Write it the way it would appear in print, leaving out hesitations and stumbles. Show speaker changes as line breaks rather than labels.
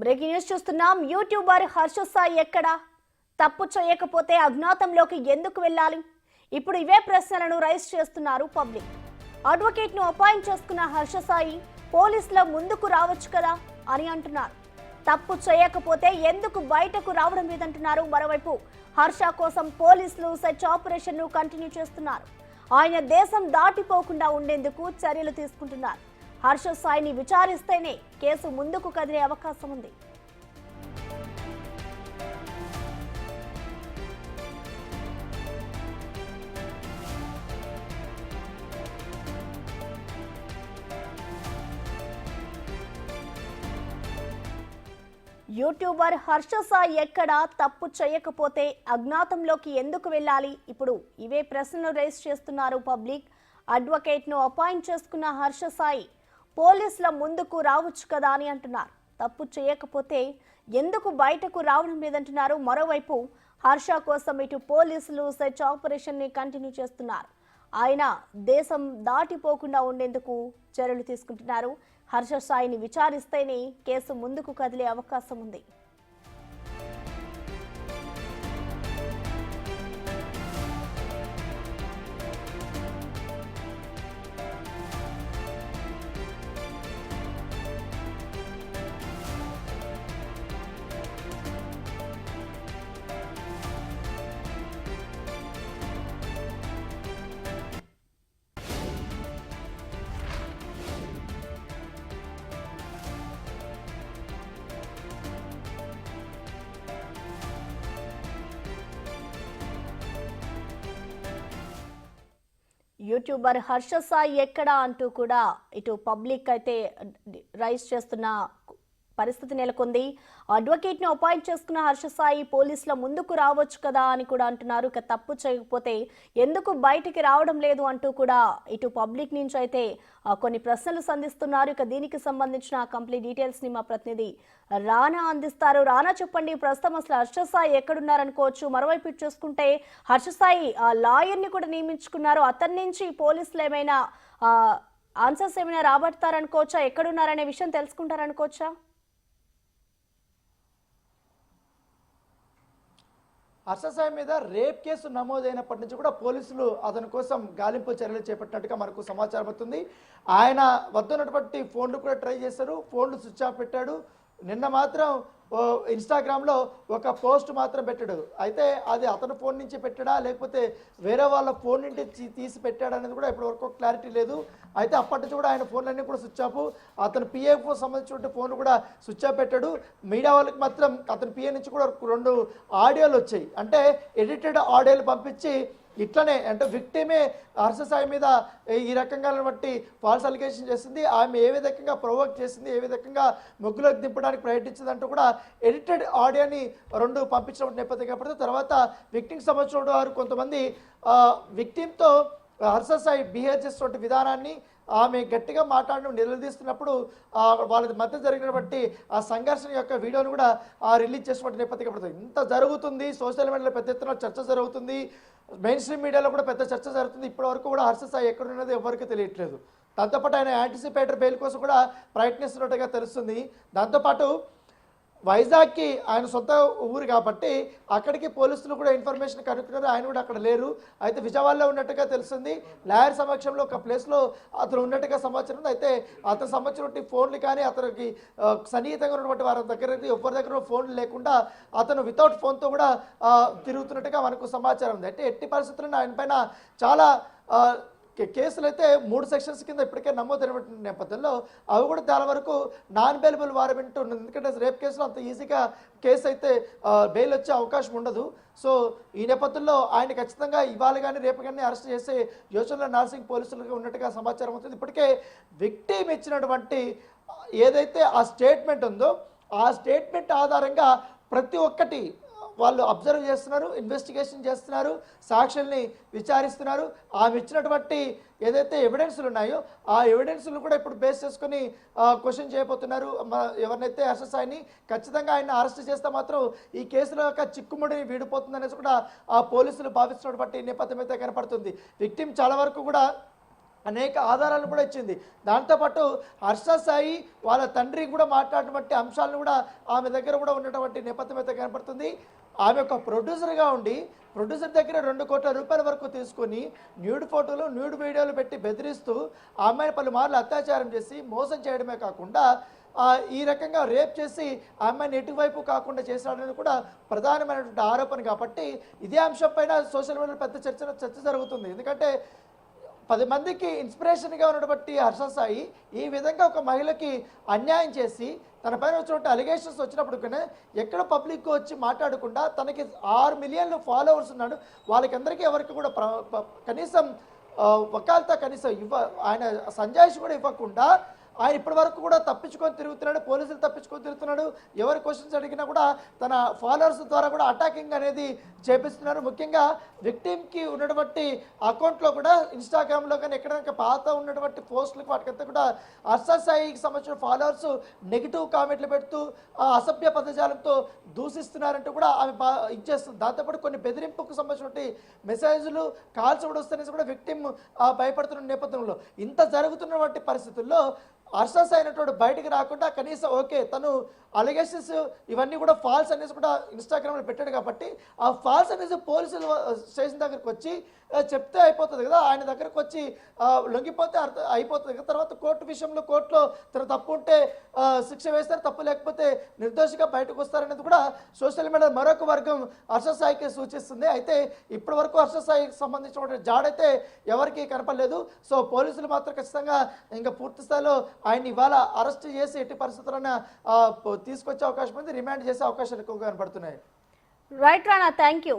Breaking news చూస్తున్నాం. YouTuber Harsha Sai ఎక్కడ? తప్పు చేయకపోతే అజ్ఞాతంలోకి ఎందుకు వెళ్ళాలి? ఇప్పుడు ఇవే ప్రశ్నలను రైజ్ చేస్తున్నారు పబ్లిక్. అడ్వకేట్ ను అపాయింట్ చేసుకున్న హర్ష సాయి పోలీసుల ముందుకు రావచ్చు కదా అని అంటున్నారు. తప్పు చేయకపోతే ఎందుకు బయటకు రావడం లేదంటున్నారు. మరోవైపు హర్ష కోసం పోలీసులు సెర్చ్ ఆపరేషన్ ను కంటిన్యూ చేస్తున్నారు. ఆయన దేశం దాటిపోకుండా ఉండేందుకు చర్యలు తీసుకుంటున్నారు. హర్ష సాయిని విచారిస్తేనే కేసు ముందుకు కదిలే అవకాశం ఉంది. యూట్యూబర్ హర్ష సాయి ఎక్కడ? తప్పు చేయకపోతే అజ్ఞాతంలోకి ఎందుకు వెళ్ళాలి? ఇప్పుడు ఇవే ప్రశ్నలు రైజ్ చేస్తున్నారు పబ్లిక్. అడ్వకేట్ ను అపాయింట్ చేసుకున్న హర్ష సాయి పోలీసుల ముందుకు రావచ్చు కదా అని అంటున్నారు. తప్పు చేయకపోతే ఎందుకు బయటకు రావడం లేదంటున్నారు. మరోవైపు హర్ష కోసం ఇటు పోలీసులు సెర్చ్ ఆపరేషన్ ని కంటిన్యూ చేస్తున్నారు. ఆయన దేశం దాటిపోకుండా ఉండేందుకు చర్యలు తీసుకుంటున్నారు. హర్ష సాయిని విచారిస్తేనే కేసు ముందుకు కదిలే అవకాశం ఉంది. యూట్యూబర్ హర్ష సాయి ఎక్కడ అంటూ కూడా ఇటు పబ్లిక్ అయితే రైజ్ చేస్తున్న పరిస్థితి నెలకొంది. అడ్వకేట్ ను అపాయింట్ చేసుకున్న హర్ష సాయి పోలీసుల ముందుకు రావచ్చు కదా అని కూడా అంటున్నారు. ఇక తప్పు చేయకపోతే ఎందుకు బయటికి రావడం లేదు అంటూ కూడా ఇటు పబ్లిక్ నుంచి అయితే కొన్ని ప్రశ్నలు సంధిస్తున్నారు. ఇక దీనికి సంబంధించిన కంప్లీట్ డీటెయిల్స్ ని మా ప్రతినిధి రానా అందిస్తారు. రానా, చెప్పండి, ప్రస్తుతం అసలు హర్ష సాయి ఎక్కడున్నారనుకోవచ్చు? మరోవైపు చూసుకుంటే హర్ష సాయి లాయర్ ని కూడా నియమించుకున్నారు. అతని నుంచి పోలీసులు ఏమైనా ఆన్సర్స్ ఏమైనా రాబడతారనుకోవచ్చా? ఎక్కడున్నారనే విషయం తెలుసుకుంటారనుకోవచ్చా?
హర్ష సాయి మీద రేప్ కేసు నమోదైనప్పటి నుంచి కూడా పోలీసులు అతని కోసం గాలింపు చర్యలు చేపట్టినట్టుగా మనకు సమాచారం అవుతుంది. ఆయన వద్ద ఉన్నటువంటి ఫోన్లు కూడా ట్రై చేశారు. ఫోన్లు స్విచ్ ఆఫ్ పెట్టాడు. నిన్న మాత్రం ఇన్స్టాగ్రామ్లో ఒక పోస్ట్ మాత్రం పెట్టాడు. అయితే అది అతని ఫోన్ నుంచి పెట్టాడా లేకపోతే వేరే వాళ్ళ ఫోన్ నుంచి తీసి పెట్టాడా అనేది కూడా ఇప్పటివరకు క్లారిటీ లేదు. అయితే అప్పటి నుంచి కూడా ఆయన ఫోన్లన్నీ కూడా స్విచ్ ఆఫ్. అతను పిఏకు సంబంధించిన ఫోన్లు కూడా స్విచ్ ఆఫ్ పెట్టాడు. మీడియా వాళ్ళకి మాత్రం అతని పిఏ నుంచి కూడా 2 ఆడియోలు వచ్చాయి. అంటే ఎడిటెడ్ ఆడియోలు పంపించి ఇట్లనే అంటే విక్టిమే హర్ష సాయి మీద ఈ రకంగా బట్టి ఫాల్స్ అలిగేషన్ చేసింది, ఆమె ఏ విధంగా ప్రొవోక్ చేసింది, ఏ విధంగా ముగ్గులోకి దింపడానికి ప్రయత్నించిందంటూ కూడా ఎడిటెడ్ ఆడియోని 2 పంపించిన నేపథ్యం కాబట్టి తర్వాత విక్టిమ్కి సంబంధించిన వారు కొంతమంది విక్టిమ్తో హర్ష సాయి బిహేవ్ చేస్తున్న విధానాన్ని, ఆమె గట్టిగా మాట్లాడడం నిలదీస్తున్నప్పుడు వాళ్ళ మధ్య జరిగినటువంటి ఆ సంఘర్షణ యొక్క వీడియోను కూడా రిలీజ్ చేసినటువంటి నేపథ్యం పడుతుంది. ఇంత జరుగుతుంది, సోషల్ మీడియాలో పెద్ద ఎత్తున చర్చ జరుగుతుంది, మెయిన్ స్ట్రీమ్ మీడియాలో కూడా పెద్ద చర్చ జరుగుతుంది. ఇప్పటి వరకు కూడా హర్ష సాయి ఎక్కడున్నది ఎవరికి తెలియట్లేదు. దాంతోపాటు ఆయన యాంటిసిపేటరీ బెయిల్ కోసం కూడా ప్రయత్నిస్తున్నట్టుగా తెలుస్తుంది. దాంతోపాటు వైజాగ్కి ఆయన సొంత ఊరు కాబట్టి అక్కడికి పోలీసులు కూడా ఇన్ఫర్మేషన్ కనుక్కున్నారు. ఆయన కూడా అక్కడ లేరు. అయితే విజయవాడలో ఉన్నట్టుగా తెలుస్తుంది. లాయర్ సమక్షంలో ఒక ప్లేస్లో అతను ఉన్నట్టుగా సమాచారం ఉంది. అయితే అతను సంబంధించినటువంటి ఫోన్లు కానీ అతనికి సన్నిహితంగా ఉన్నటువంటి వారి దగ్గర ఎవరి దగ్గర ఫోన్లు లేకుండా అతను వితౌట్ ఫోన్తో కూడా తిరుగుతున్నట్టుగా మనకు సమాచారం ఉంది. అంటే ఎట్టి పరిస్థితుల్లో ఆయన పైన చాలా కేసులు అయితే 3 సెక్షన్స్ కింద ఇప్పటికే నమోదైన నేపథ్యంలో అవి కూడా చాలా వరకు నాన్ బెయిలబుల్ వారెంట్ ఉన్నది. ఎందుకంటే రేప్ కేసులో అంత ఈజీగా కేసు అయితే బెయిల్ వచ్చే అవకాశం ఉండదు. సో ఈ నేపథ్యంలో ఆయన ఖచ్చితంగా ఇవాళ కానీ రేపు కానీ అరెస్ట్ చేసే యోచనలో నార్సింగ్ పోలీసులకు ఉన్నట్టుగా సమాచారం అవుతుంది. ఇప్పటికే విక్టిమ్ ఇచ్చినటువంటి ఏదైతే ఆ స్టేట్మెంట్ ఉందో ఆ స్టేట్మెంట్ ఆధారంగా ప్రతి ఒక్కటి వాళ్ళు అబ్జర్వ్ చేస్తున్నారు, ఇన్వెస్టిగేషన్ చేస్తున్నారు, సాక్షుల్ని విచారిస్తున్నారు. ఆమె ఇచ్చినటువంటి ఏదైతే ఎవిడెన్స్లు ఉన్నాయో ఆ ఎవిడెన్స్లు కూడా ఇప్పుడు బేస్ చేసుకొని క్వశ్చన్ చేయబోతున్నారు. ఎవరినైతే హర్ష సాయిని ఖచ్చితంగా ఆయన అరెస్ట్ చేస్తే మాత్రం ఈ కేసులో యొక్క చిక్కుముడిని వీడిపోతుంది అనేసి కూడా ఆ పోలీసులు భావిస్తున్నటువంటి నేపథ్యం అయితే కనపడుతుంది. విక్టిమ్ చాలా వరకు కూడా అనేక ఆధారాలను కూడా ఇచ్చింది. దాంతోపాటు హర్ష సాయి వాళ్ళ తండ్రి కూడా మాట్లాడినటువంటి అంశాలను కూడా ఆమె దగ్గర కూడా ఉన్నటువంటి నేపథ్యం అయితే కనపడుతుంది. ఆమె ఒక ప్రొడ్యూసర్గా ఉండి ప్రొడ్యూసర్ దగ్గర 2 కోట్ల రూపాయల వరకు తీసుకొని న్యూడ్ ఫోటోలు న్యూడ్ వీడియోలు పెట్టి బెదిరిస్తూ ఆ అమ్మాయిని పలుమార్లు అత్యాచారం చేసి మోసం చేయడమే కాకుండా ఈ రకంగా రేప్ చేసి ఆ అమ్మాయిని ఎటువైపు కాకుండా చేశాడనేది కూడా ప్రధానమైనటువంటి ఆరోపణ. కాబట్టి ఇదే అంశం పైన సోషల్ మీడియాలో పెద్ద చర్చ జరుగుతుంది. ఎందుకంటే 10 మందికి ఇన్స్పిరేషన్గా ఉన్నటువంటి హర్ష సాయి ఈ విధంగా ఒక మహిళకి అన్యాయం చేసి తన పైన వచ్చినటువంటి అలిగేషన్స్ వచ్చినప్పుడు కూడా ఎక్కడ పబ్లిక్ వచ్చి మాట్లాడకుండా తనకి 6 మిలియన్లు ఫాలోవర్స్ ఉన్నాడు, వాళ్ళకందరికీ ఎవరికి కూడా కనీసం వకాల్తా కనీసం ఆయన సంజాయిషి కూడా ఇవ్వకుండా ఆయన ఇప్పటి వరకు కూడా తప్పించుకొని తిరుగుతున్నాడు, పోలీసులు తప్పించుకొని తిరుగుతున్నాడు. ఎవరి క్వశ్చన్స్ అడిగినా కూడా తన ఫాలోవర్స్ ద్వారా కూడా అటాకింగ్ అనేది చేపిస్తున్నారు. ముఖ్యంగా విక్టిమ్కి ఉన్నటువంటి అకౌంట్లో కూడా ఇన్స్టాగ్రామ్లో కానీ ఎక్కడైనా పాత ఉన్నటువంటి పోస్టులకు వాటికంతా కూడా హర్ష సాయికి సంబంధించిన ఫాలోవర్స్ నెగిటివ్ కామెంట్లు పెడుతూ అసభ్య పదజాలంతో దూషిస్తున్నారంటూ కూడా ఆమె ఇచ్చేస్తుంది. దాంతోపాటు కొన్ని బెదిరింపుకు సంబంధించినటువంటి మెసేజ్లు కాల్స్ కూడా వస్తాయనేసి కూడా విక్టిమ్ భయపడుతున్న నేపథ్యంలో ఇంత జరుగుతున్నటువంటి పరిస్థితుల్లో హర్ష సాయి అయినటువంటి బయటికి రాకుండా కనీసం ఓకే తను అలిగేషన్స్ ఇవన్నీ కూడా ఫాల్స్ అనేసి కూడా ఇన్స్టాగ్రామ్లో పెట్టాడు కాబట్టి ఆ ఫాల్స్ అనేసి పోలీసులు స్టేషన్ దగ్గరకు వచ్చి చెప్తే అయిపోతుంది కదా, ఆయన దగ్గరకు వచ్చి లొంగిపోతే అయిపోతుంది కదా. తర్వాత కోర్టు విషయంలో కోర్టులో తన తప్పు ఉంటే శిక్ష వేస్తారు, తప్పు లేకపోతే నిర్దోషిగా బయటకు వస్తారనేది కూడా సోషల్ మీడియా మరొక వర్గం హర్ష సాయికి సూచిస్తుంది. అయితే ఇప్పటి వరకు హర్ష సాయికి సంబంధించిన జాడైతే ఎవరికి కనపడలేదు. సో పోలీసులు మాత్రం ఖచ్చితంగా ఇంకా పూర్తి స్థాయిలో ఆయన ఇవాళ అరెస్ట్ చేసి ఎట్టి పరిస్థితుల్లోనే తీసుకొచ్చే అవకాశం ఉంది, రిమాండ్ చేసే అవకాశాలు ఎక్కువగా కనపడుతున్నాయి.
Right Rana, thank you.